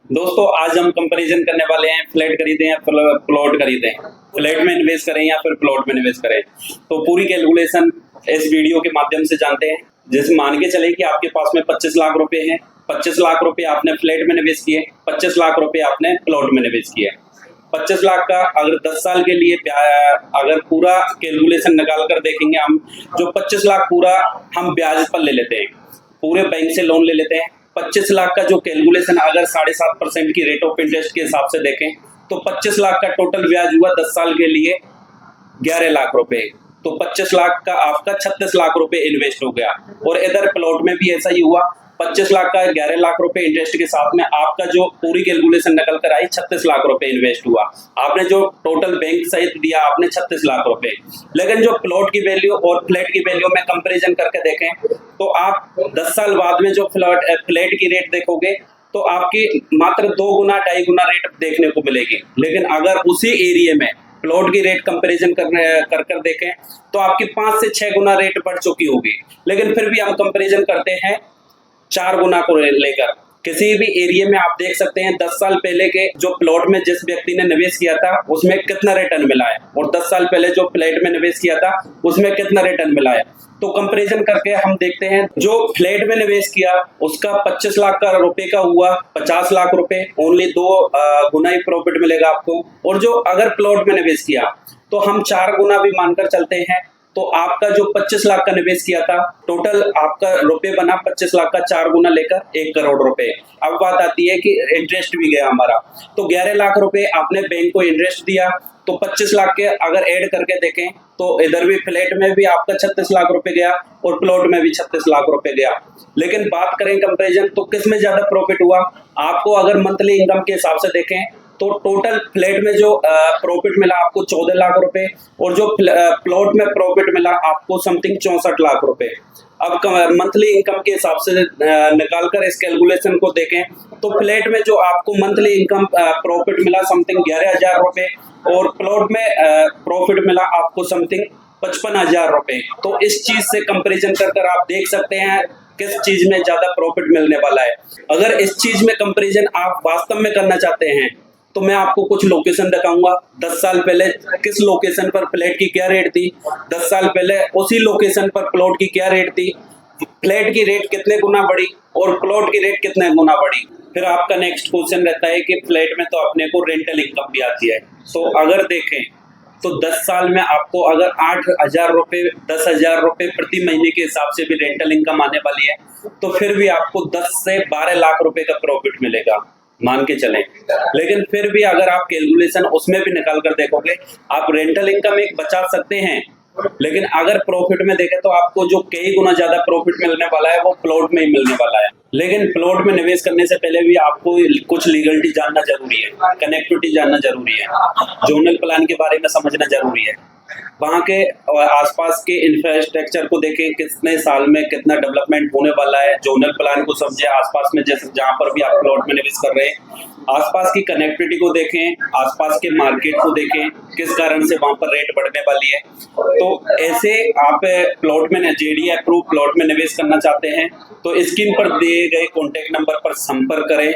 दोस्तों आज हम कंपैरिजन करने वाले हैं फ्लैट खरीदें या प्लॉट खरीदें, फ्लैट में इन्वेस्ट करें या फिर प्लॉट में इन्वेस्ट करें। तो पूरी कैलकुलेशन इस वीडियो के माध्यम से जानते हैं। जैसे मान के चले कि आपके पास में 25 लाख रुपए हैं, 25 लाख रुपए आपने फ्लैट में निवेश किए, 25 लाख रुपए आपने प्लॉट में निवेश किए। 25 लाख का अगर 10 साल के लिए अगर पूरा कैलकुलेशन निकाल कर देखेंगे हम, जो 25 लाख पूरा हम ब्याज पर ले लेते हैं, पूरे बैंक से लोन ले लेते हैं। 25 लाख का जो कैलकुलेशन अगर 7.5% की रेट ऑफ इंटरेस्ट के हिसाब से देखें तो 25 लाख का टोटल ब्याज हुआ 10 साल के लिए 11 लाख रुपए। तो 25 लाख का आपका 36 लाख रुपए इन्वेस्ट हो गया। और इधर प्लॉट में भी ऐसा ही हुआ, 25 लाख का 11 लाख रुपए इंटरेस्ट के साथ में आपका जो पूरी कैलकुलेशन निकल कर आई 36 लाख रुपए इन्वेस्ट हुआ। आपने जो टोटल बैंक सहित दिया आपने 36 लाख रुपए। लेकिन जो प्लॉट की वैल्यू और फ्लैट की वैल्यू में कंपैरिजन करके देखें तो आप 10 साल बाद में जो फ्लैट की रेट देखोगे तो आपकी मात्र 2 गुना 2.5 गुना रेट देखने को मिलेगी। लेकिन अगर उसी एरिया में प्लॉट की रेट कंपैरिजन कर देखें तो आपकी 5 से 6 गुना रेट बढ़ चुकी होगी। लेकिन फिर भी हम कंपैरिजन करते हैं 4 गुना को लेकर। किसी भी एरिया में आप देख सकते हैं 10 साल पहले के जो प्लॉट में जिस व्यक्ति ने निवेश किया था उसमें कितना रिटर्न मिला है और 10 साल पहले जो फ्लैट में निवेश किया था उसमें कितना रिटर्न मिला है। तो कंपैरिजन करके हम देखते हैं जो फ्लैट में निवेश किया उसका 25 लाख का रुपए का हुआ 50 लाख रुपए, ओनली 2 गुना ही प्रॉफिट मिलेगा आपको। और जो अगर प्लॉट में निवेश किया तो हम 4 गुना भी मानकर चलते हैं तो आपका जो 25 लाख का निवेश किया था टोटल आपका रुपए बना 25 लाख का 4 गुना लेकर 1 करोड़ रुपए। अब बात आती है कि इंटरेस्ट भी गया हमारा, तो 11 लाख रुपए आपने बैंक को इंटरेस्ट दिया तो 25 लाख के अगर ऐड करके देखें तो इधर भी फ्लैट में भी आपका 36 लाख रुपए गया और प्लॉट में भी 36 लाख रुपए गया। लेकिन बात करें कंपैरिजन तो किस में ज्यादा प्रॉफिट हुआ आपको अगर मंथली इनकम के हिसाब से देखें तो टोटल फ्लैट में जो प्रॉफिट मिला आपको 14 लाख रुपए और जो प्लॉट में प्रॉफिट मिला आपको समथिंग 64 लाख रुपए। अब मंथली इनकम के हिसाब से निकाल कर इस कैलकुलेशन को देखें तो फ्लैट में जो आपको मंथली इनकम प्रॉफिट मिला समथिंग 11,000 रुपए और प्लॉट में प्रॉफिट मिला आपको समथिंग 55,000 रुपए। तो इस चीज से कंपैरिजन कर आप देख सकते हैं किस चीज में ज्यादा प्रॉफिट मिलने वाला है। अगर इस चीज में कंपैरिजन आप वास्तव में करना चाहते हैं तो मैं आपको कुछ लोकेशन दिखाऊंगा। 10 साल पहले किस लोकेशन पर फ्लैट की क्या रेट थी, 10 साल पहले उसी लोकेशन पर प्लॉट की क्या रेट थी, फ्लैट की रेट कितने गुना बढ़ी और प्लॉट की रेट कितने गुना बढ़ी। फिर आपका नेक्स्ट क्वेश्चन रहता है कि फ्लैट में तो अपने को रेंटल इनकम भी आती है। तो अगर देखें तो 10 साल में आपको अगर 8,000 रुपए 10,000 रुपए प्रति महीने के हिसाब से भी रेंटल इनकम आने वाली है तो फिर भी आपको 10 से 12 लाख रुपए का प्रॉफिट मिलेगा मान के चलें। लेकिन फिर भी अगर आप कैलकुलेशन उसमें भी निकाल कर देखोगे आप रेंटल इनकम एक बचा सकते हैं, लेकिन अगर प्रॉफिट में देखें तो आपको जो कई गुना ज्यादा प्रॉफिट मिलने वाला है वो प्लॉट में ही मिलने वाला है। लेकिन प्लॉट में निवेश करने से पहले भी आपको कुछ लीगलिटी जानना जरूरी है, कनेक्टिविटी जानना जरूरी है, जोनल प्लान के बारे में समझना जरूरी है, वहाँ के आसपास के इंफ्रास्ट्रक्चर को देखें कितने साल में कितना डेवलपमेंट होने वाला है, जोनल प्लान को समझे आसपास में जैसे जहाँ पर भी आप प्लॉट में निवेश कर रहे हैं, आसपास की कनेक्टिविटी को देखें, आसपास के मार्केट को देखें किस कारण से वहां पर रेट बढ़ने वाली है। तो ऐसे आप प्लॉट में जेडी अप्रूव प्लॉट में निवेश करना चाहते हैं तो स्क्रीन पर दिए गए कॉन्टेक्ट नंबर पर संपर्क करें।